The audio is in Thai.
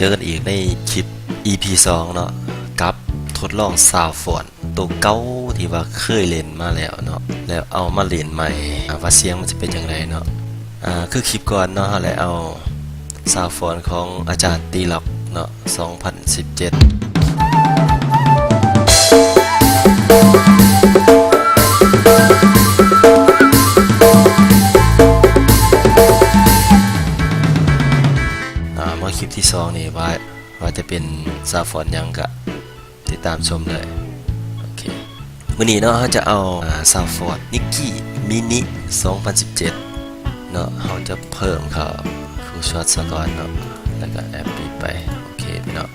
เจอกันอีกในคลิป EP 2เนาะกับทดลองซาวฟอนตัวเก่าที่ว่าเคยเล่นมาแล้วเนาะแล้วเอามาเล่นใหม่ว่าเสียงมันจะเป็นอย่างไรเนาะคือคลิปก่อนเนาะเฮาเลยเอาซาวฟอนของอาจารย์ตีล็อกเนาะ2017มาคลิปที่2นี่ว่าจะเป็นซาวฟอนยังกะติดตามชมเลยโอเคมื้อนี้เนาะเราจะเอาซาวฟอนนิกกี้มินิ2017เนาะเราจะเพิ่มครับฟูลช็อตซะก่อนเนาะแล้วก็แอปปี้ไปโอเคพี่เนาะ